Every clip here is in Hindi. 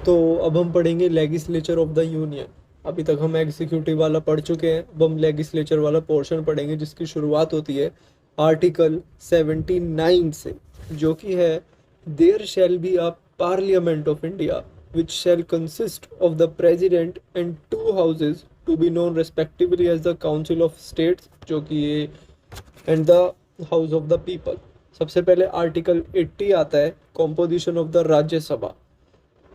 तो अब हम पढ़ेंगे लेजिस्लेचर ऑफ द यूनियन। अभी तक हम एग्जीक्यूटिव वाला पढ़ चुके हैं, अब हम लेजिस्लेचर वाला पोर्शन पढ़ेंगे जिसकी शुरुआत होती है आर्टिकल 79 से, जो कि है there shall be a parliament of India which shall consist of the president and two houses to be known respectively as the council of states, जो कि ये and the house of the people. सबसे पहले आर्टिकल 80 आता है, कॉम्पोजिशन ऑफ द राज्यसभा,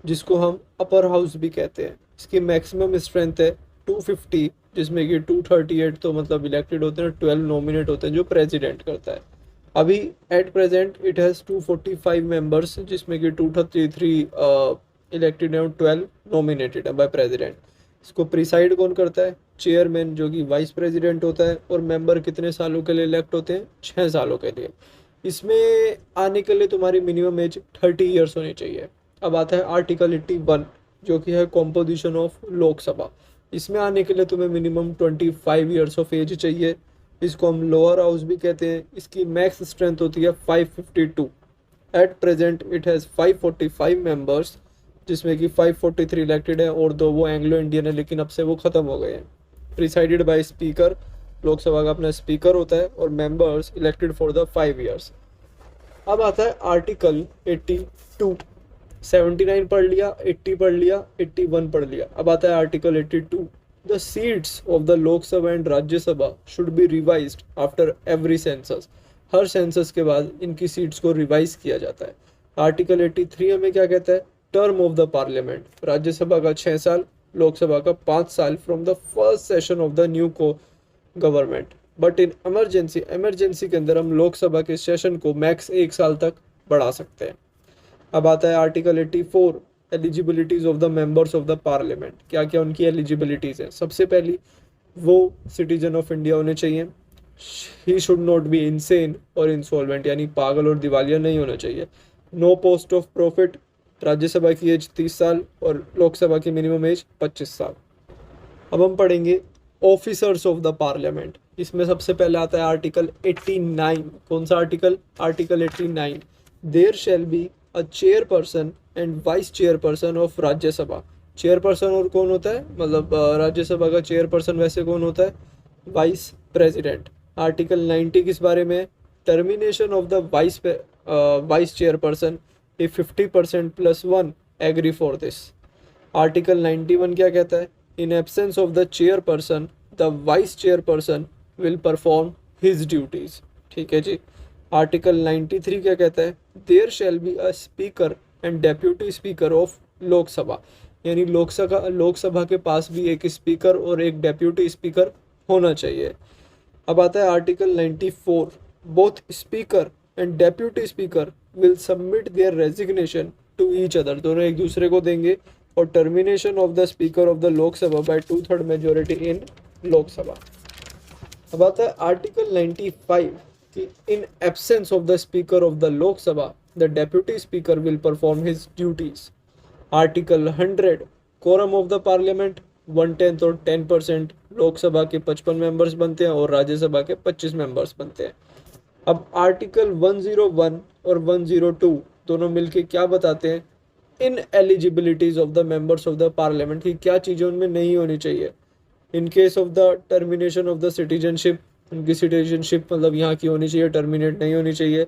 जिसको हम अपर हाउस भी कहते हैं। इसकी मैक्सिमम स्ट्रेंथ है 250, जिसमें कि 238 तो मतलब इलेक्टेड होते हैं, 12 नॉमिनेट होते हैं जो प्रेसिडेंट करता है। अभी at present it has 245 members, जिसमें कि 233 इलेक्टेड है और 12 नॉमिनेटेड है बाय प्रेसिडेंट। इसको प्रिसाइड कौन करता है? चेयरमैन, जो कि वाइस प्रेसिडेंट होता है। और मेंबर कितने सालों के लिए इलेक्ट होते हैं? 6 सालों के लिए। इसमें आने के लिए तुम्हारी मिनिमम एज 30 ईयर्स होनी चाहिए। अब आता है आर्टिकल 81, जो कि है कॉम्पोजिशन ऑफ लोकसभा। इसमें आने के लिए तुम्हें मिनिमम 25 ईयर्स ऑफ एज चाहिए। इसको हम लोअर हाउस भी कहते हैं। इसकी मैक्स स्ट्रेंथ होती है 552। At present it has 545 members, जिसमें कि 543 इलेक्टेड है और 2 वो एंग्लो इंडियन है, लेकिन अब से वो ख़त्म हो गए हैं। प्रिसाइडेड बाय स्पीकर, लोकसभा का अपना स्पीकर होता है, और members elected for the 5 years. अब आता है आर्टिकल 82। 79 पढ़ लिया, 80 पढ़ लिया, 81 पढ़ लिया। अब आता है article 82। The seats of the Lok Sabha and Rajya Sabha should be revised after every census. Her census के बाद इनकी सीट्स को रिवाइज किया जाता है। आर्टिकल 83 हमें क्या कहता है? Term of the parliament, Rajya Sabha का 6 साल, लोकसभा का 5 साल from the first session of the new को गवर्नमेंट। बट इन इमरजेंसी के अंदर हम लोकसभा के सेशन को मैक्स 1 साल तक बढ़ा सकते हैं। अब आता है article 84, eligibilities of the members of the parliament. क्या क्या उनकी एलिजिबिलिटीज है? सबसे पहली, वो सिटीजन ऑफ इंडिया होने चाहिए। He should not be insane और इंसॉल्वेंट, यानी पागल और दिवालिया नहीं होना चाहिए। No post of profit. Rajya Sabha की एज 30 साल और लोकसभा की मिनिमम एज 25 साल। अब हम पढ़ेंगे ऑफिसर्स ऑफ द पार्लियामेंट। इसमें सबसे पहले आता है आर्टिकल 89। कौन सा article? Article 89। There shall be a chairperson and vice chairperson of Rajya Sabha. Chairperson और कौन होता है? मतलब राज्यसभा का चेयरपर्सन वैसे कौन होता है? Vice president. आर्टिकल 90 किस बारे में? Termination of the vice chairperson if 50% plus 1 agree for this। Article 91 क्या कहता है? In absence of the chairperson the vice chairperson will perform his duties. ठीक है जी। आर्टिकल 93 क्या कहता है? There shall be a speaker and deputy speaker of Lok Sabha, यानी लोकसभा के पास भी एक स्पीकर और एक डेप्यूटी स्पीकर होना चाहिए। अब आता है article 94। Both speaker and deputy speaker will submit their resignation to each other. दोनों एक दूसरे को देंगे। और termination of the speaker of the Lok Sabha by 2/3 majority in Lok Sabha. अब आता है आर्टिकल 95 कि in absence of the speaker of the Lok Sabha the deputy speaker will perform his duties. Article 100, quorum of the parliament 1/10 और 10%। लोकसभा के 55 मेंबर्स बनते हैं और राज्यसभा के 25 मेंबर्स बनते हैं। अब आर्टिकल 101 और 102 दोनों मिलके क्या बताते हैं? Ineligibilities of the members of the parliament की क्या चीज़ें उनमें नहीं होनी चाहिए। In case of the termination of the citizenship, उनकी सिटीजनशिप मतलब यहाँ की होनी चाहिए, टर्मिनेट नहीं होनी चाहिए।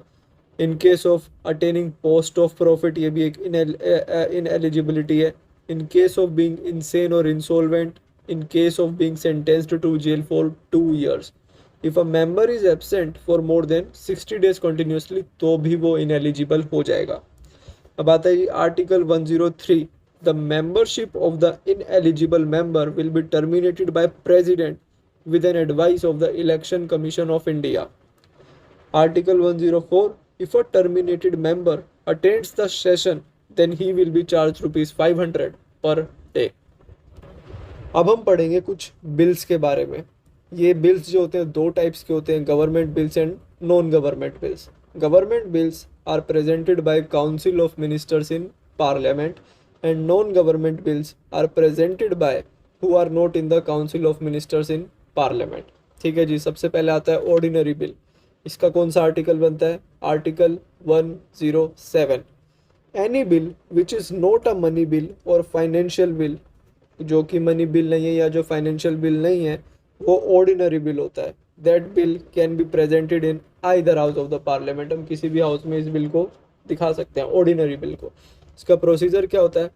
In case of attaining post of profit, ये भी एक इन एलिजिबिलिटी है। In case of being insane और insolvent, in case of being sentenced to jail for 2 years. If a member is absent for more than 60 days continuously, तो भी वो इनएलिजिबल हो जाएगा। अब आता है article 103। The membership of the ineligible member will be terminated by president with an advice of the election commission of India. Article 104। If a terminated member attends the session then he will be charge ₹500 per day. अब हम पढ़ेंगे कुछ बिल्स के बारे में। ये बिल्स जो होते हैं 2 टाइप्स के होते हैं, government bills and non government bills. Government bills are presented by council of ministers in parliament and non government bills are presented by who are not in the council of ministers in parliament. ठीक है जी। सबसे पहले आता है ऑर्डिनरी बिल। इसका कौन सा आर्टिकल बनता है? Article 107। Any bill which is not a money bill और फाइनेंशियल बिल, जो कि मनी बिल नहीं है या जो फाइनेंशियल बिल नहीं है, वो ऑर्डिनरी बिल होता है। That bill can be presented in either house of the parliament. हम किसी भी हाउस में इस बिल को दिखा सकते हैं, ऑर्डिनरी बिल को। इसका प्रोसीजर क्या होता है?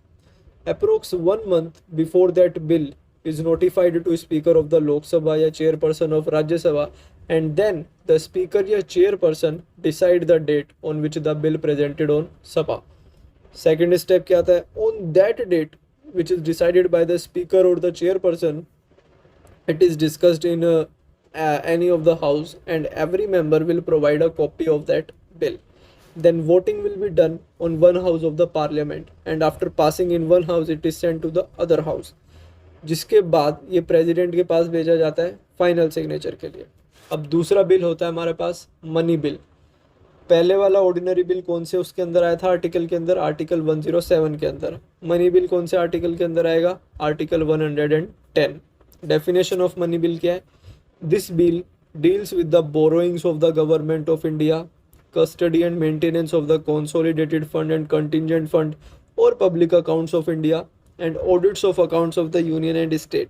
Approx 1 month before that bill is notified to speaker of the Lok Sabha या chairperson of Rajya Sabha, and then the speaker या chairperson decide the date on which the bill presented on Sabha. Second step क्या आता है? On that date which is decided by the speaker or the chairperson, it is discussed in any of the house, and every member will provide a copy of that bill. Then voting will be done on one house of the parliament, and after passing in one house it is sent to the other house, जिसके बाद ये प्रेसिडेंट के पास भेजा जाता है फाइनल सिग्नेचर के लिए। अब दूसरा बिल होता है हमारे पास मनी बिल। पहले वाला ऑर्डिनरी बिल कौन से उसके अंदर आया था? आर्टिकल के अंदर, आर्टिकल 107 के अंदर। मनी बिल कौन से आर्टिकल के अंदर आएगा? Article 110। Definition of money bill क्या है? This bill deals with the borrowings of the government of India, custody and maintenance of the consolidated fund and contingent fund or public accounts of India, and audits of accounts of the union and state.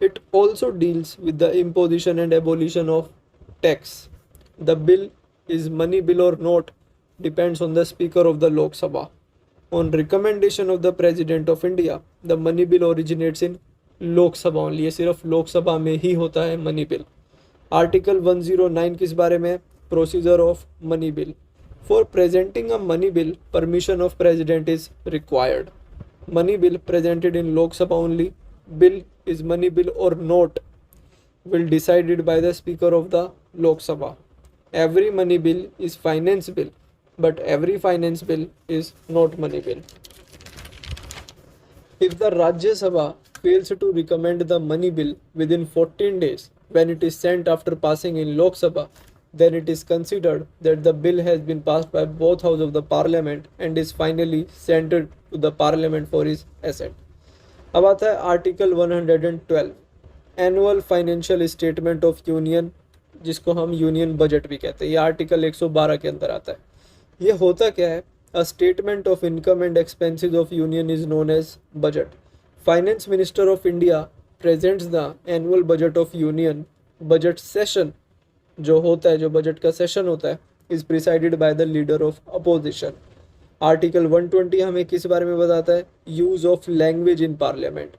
It also deals with the imposition and abolition of tax. The bill is money bill or not depends on the speaker of the Lok Sabha. On recommendation of the president of India, the money bill originates in Lok Sabha only. ये सिर्फ लोक सभा में ही होता है मनी बिल। आर्टिकल 109 किस बारे में? Procedure of money bill. For presenting a money bill, permission of president is required. Money bill presented in Lok Sabha only. Bill is money bill or not will decided by the speaker of the Lok Sabha. Every money bill is finance bill, but every finance bill is not money bill. If the Rajya Sabha fails to recommend the money bill within 14 days when it is sent after passing in Lok Sabha, then it is considered that the bill has been passed by both houses of the parliament and is finally sent to the parliament for its assent. अब आता है article 112, annual financial statement of union, जिसको हम यूनियन बजट भी कहते हैं। ये आर्टिकल 112 के अंदर आता है। ये होता क्या है? A statement of income and expenses of union is known as budget. Finance minister of India presents the annual budget of union. Budget session जो होता है, जो बजट का सेशन होता है, is presided by the leader of opposition. Article 120 हमें किस बारे में बताता है? Use of language in parliament.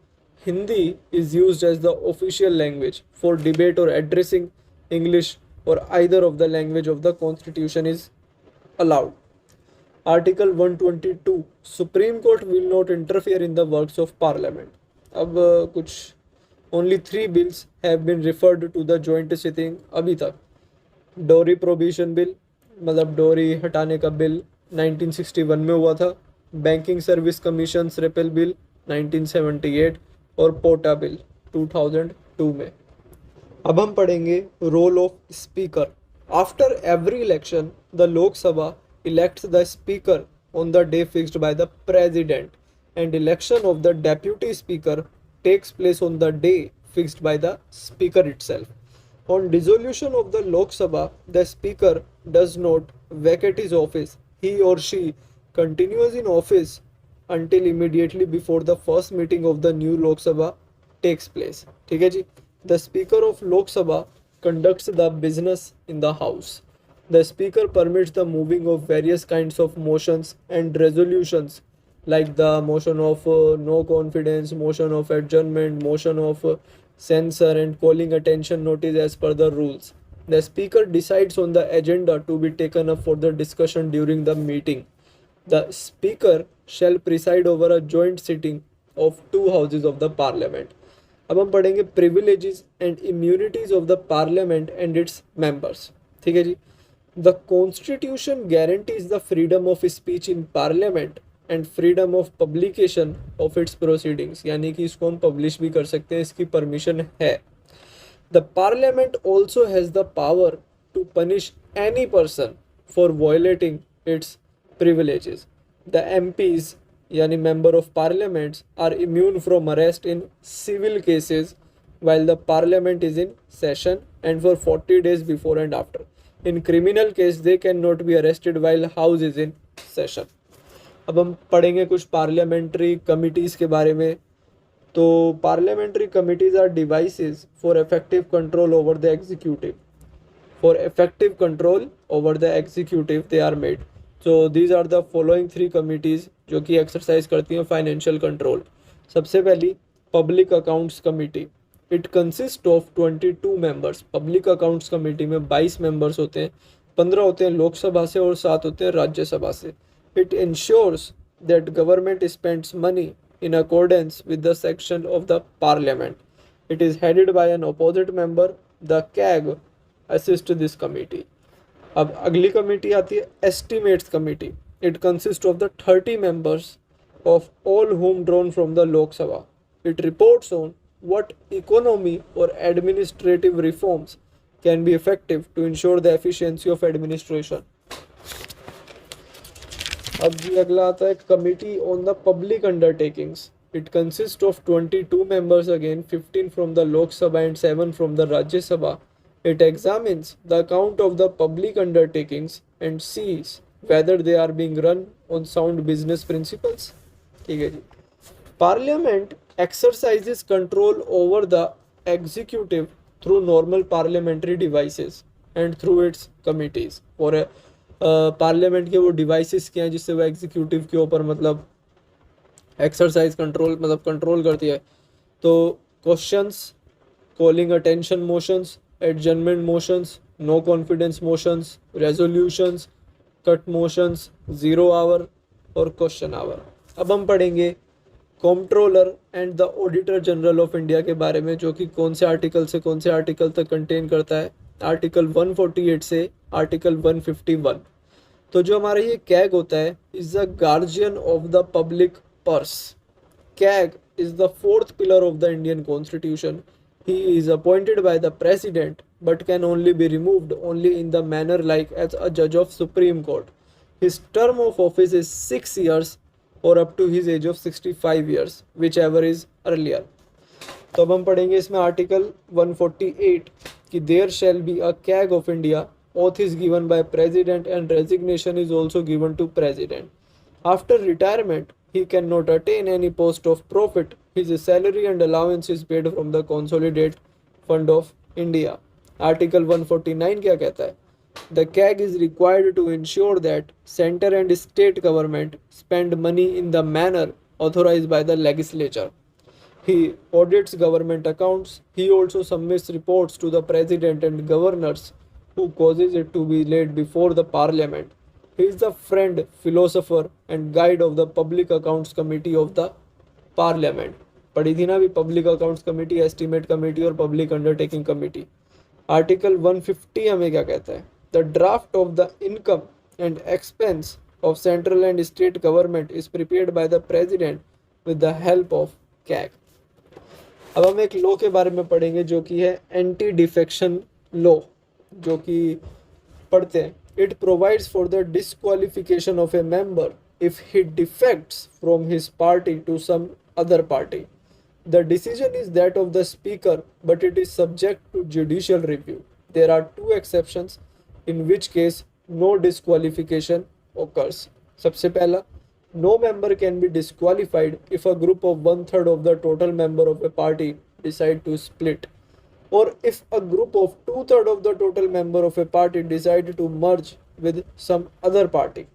Hindi is used as the official language for debate और एड्रेसिंग। इंग्लिश और either of the language of the constitution is allowed. Article 122, supreme court will not interfere in the works of parliament. अब कुछ only 3 bills have been referred to the joint sitting अभी तक। डोरी प्रोहिबिशन बिल, मतलब डोरी हटाने का बिल 1961 में हुआ था। Banking service commission repeal bill 1978 और पोटा बिल 2002 में। अब हम पढ़ेंगे role of speaker. After every election the Lok Sabha elects the speaker on the day fixed by the president, and election of the deputy speaker takes place on the day fixed by the speaker itself. On dissolution of the Lok Sabha, the speaker does not vacate his office. He or she continues in office until immediately before the first meeting of the new Lok Sabha takes place. ठीक है जी? The speaker of Lok Sabha conducts the business in the house. The speaker permits the moving of various kinds of motions and resolutions, like the motion of no confidence, motion of adjournment, motion of censure, and calling attention notice as per the rules. The speaker decides on the agenda to be taken up for the discussion during the meeting. The speaker shall preside over a joint sitting of 2 houses of the parliament. अब हम पढ़ेंगे privileges and immunities of the parliament and its members. ठीक है जी? The constitution guarantees the freedom of speech in parliament and freedom of publication of its proceedings, यानी कि इसको हम पब्लिश भी कर सकते हैं, इसकी परमिशन है। The parliament also has the power to punish any person for violating its privileges. The MPs यानी member of parliaments are immune from arrest in civil cases while the parliament is in session and for 40 days before and after. In criminal case they cannot be arrested while house is in session. अब हम पढ़ेंगे कुछ पार्लियामेंट्री कमिटीज़ के बारे में। तो parliamentary committees are devices for effective control over the executive, for effective control over the executive they are made. So these are the following three committees जो कि एक्सरसाइज करती हैं फाइनेंशियल कंट्रोल। सबसे पहली public accounts committee, it consist of 22 members. Public accounts committee में 22 मेंबर्स होते हैं, 15 होते हैं लोकसभा से और 7 होते हैं राज्यसभा से। It insures that government spends money in accordance with the section of the parliament. It is headed by an opposite member. The CAG assist this committee. अब अगली कमेटी आती है estimates committee. It consist of the 30 members of all home drawn from the Lok Sabha. It reports on what economy or administrative reforms can be effective to ensure the efficiency of administration. अब जी अगला आता है committee on the public undertakings. It consist of 22 members again, 15 from the Lok Sabha and 7 from the Rajya Sabha. It examines the account of the public undertakings and sees whether they are being run on sound business principles. ठीक है जी। Parliament exercises control over the executive through normal parliamentary devices and through its committees। और पार्लियामेंट के वो डिवाइसेस क्या हैं जिससे वो एग्जीक्यूटिव के ऊपर मतलब एक्सरसाइज कंट्रोल मतलब कंट्रोल करती है। तो questions, calling attention motions, adjournment motions, no confidence motions, resolutions, cut motions, zero hour और क्वेश्चन आवर। अब हम पढ़ेंगे comptroller and the auditor general of India के बारे में, जो कि कौन से आर्टिकल से कौन से आर्टिकल तक कंटेन करता है। आर्टिकल 148 से आर्टिकल 151। तो जो हमारा ये कैग होता है is the guardian of the public purse. CAG is the fourth pillar of the Indian constitution. He is appointed by the president but can only be removed only in the manner like as a जज of supreme court. His term of office is 6 years और up to his age of 65 years, whichever is earlier. तो अब हम पढ़ेंगे इसमें आर्टिकल 148 कि there shall be a CAG of India, oath is given by president and resignation is also given to president. After retirement, he cannot attain any post of profit. His salary and allowance is paid from the consolidated fund of India. Article 149 क्या कहता है? The CAG is required to ensure that center and state government spend money in the manner authorized by the legislature. He audits government accounts. He also submits reports to the president and governors who causes it to be laid before the parliament. He is the friend, philosopher and guide of the public accounts committee of the parliament. पढ़ी थी ना अभी public accounts committee, estimate committee और पब्लिक अंडरटेकिंग कमेटी। आर्टिकल 150 हमें क्या कहता है? The draft of the income and expense of central and state government is prepared by the president with the help of CAG. अब हम एक लॉ के बारे में पढ़ेंगे जो कि है एंटी डिफेक्शन लॉ, जो कि पढ़ते हैं। It provides for the disqualification of a member if he defects from his party to some other party. The decision is that of the speaker but it is subject to judicial review. There are 2 exceptions in which case no disqualification occurs. सबसे पहला, no member can be disqualified if a group of 1/3 of the total member of a party decide to split, or if a group of 2/3 of the total member of a party decide to merge with some other party.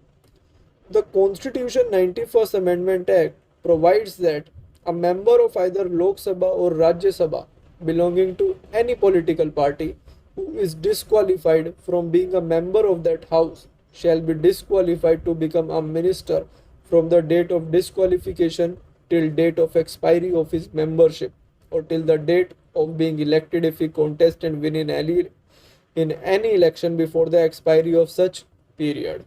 The Constitution 91st Amendment Act provides that a member of either Lok Sabha or Rajya Sabha belonging to any political party who is disqualified from being a member of that house shall be disqualified to become a minister from the date of disqualification till date of expiry of his membership or till the date of being elected if he contest and win in any election before the expiry of such period.